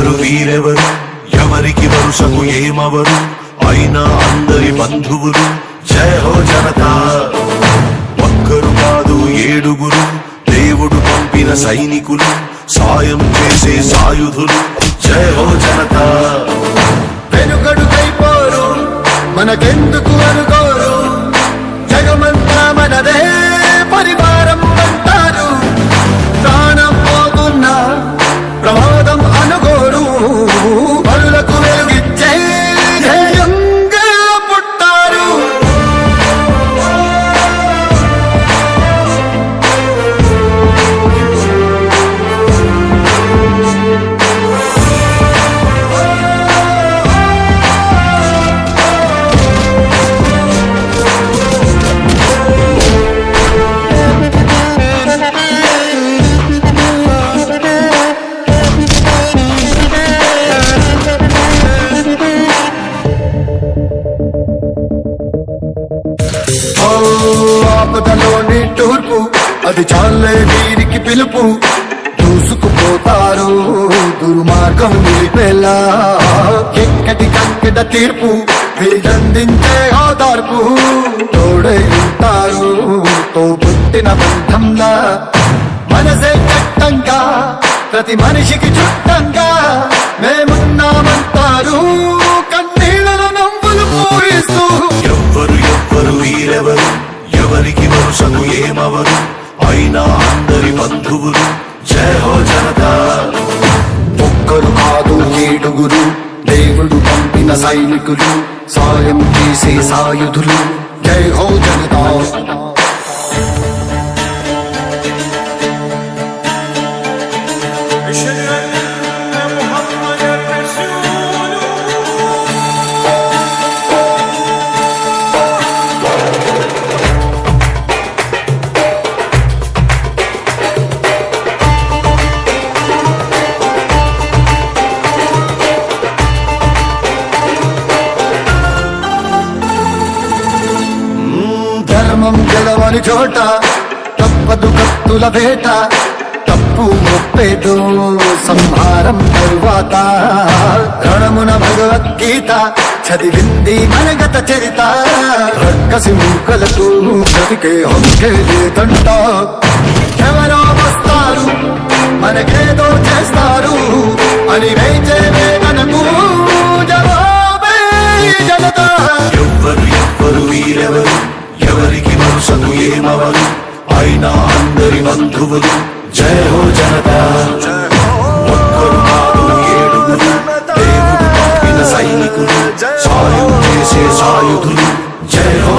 ఎవ్వరు వీరెవరు, ఎవరికి వరుసకు ఏమవరు, అయినా అందరి బంధువులు. జయ హో జనతా. ఒక్కరు కాదు ఏడుగురు, దేవుడు పంపిన సైనికులు, సాయం చేసే సాయుధులు. జయ హో జనతా. వెనుకడుకైపోరు, మనకెందుకు అనుకోరు, జగమంతా మనదే పరివారం అంటారు. ప్రాణం పోతున్నా ప్రమాదం అనుకోరు, పనులకు వెలుగిచ్చే ధైర్యంగా పుట్టారు. ఆపదలోని తూర్పు, అది చాలే వీరికి పిలుపు. దూసుకుపోతారు దుర్మార్గం నిలిపేలా, ఎక్కడి కక్కడ తీర్పు వీరందించే ఓదార్పు. తోడై ఉంటారు తో పుట్టిన బంధంలా, మనసే చట్టంగా ప్రతి మనిషికి చుట్టంగా మేమున్నామంటారు. కన్నీళ్ళలో నవ్వులు పూయిస్తూ ఎవ్వరు ఎవ్వరు వీరెవరు, ఎవరికి వరుసకు ఏమవరు, అయినా అందరి బంధువులు. జయ హో జనతా. ఒక్కరు కాదు ఏడుగురు, దేవుడు పంపిన సైనికులు, సాయం చేసే సాయుధులు. జై హో జనతా. ధర్మం గెలవని చోట తప్పదు కత్తుల వేట, తప్పు ఒప్పేదో సంహారం తరువాత. రణమున భగవద్గీత చదివింది మనగత చరిత, రక్కసి మూకలకు బ్రతికే హక్కే లేదంట. ఎవరో వస్తారు మనకేదో చేస్తారు అని వేచే వేదనకు జవాబే జనతా. ఎవ్వరు ఎవ్వరు వీరెవరు, ఎవరికి వరుసకు ఏమవరు, అయినా అందరి బంధువులు. జయ హో జనతా. ఒక్కరు కాదు ఏడుగురు, దేవుడు పంపిన సైనికులు, సాయం చేసే సాయుధులు. జయ హో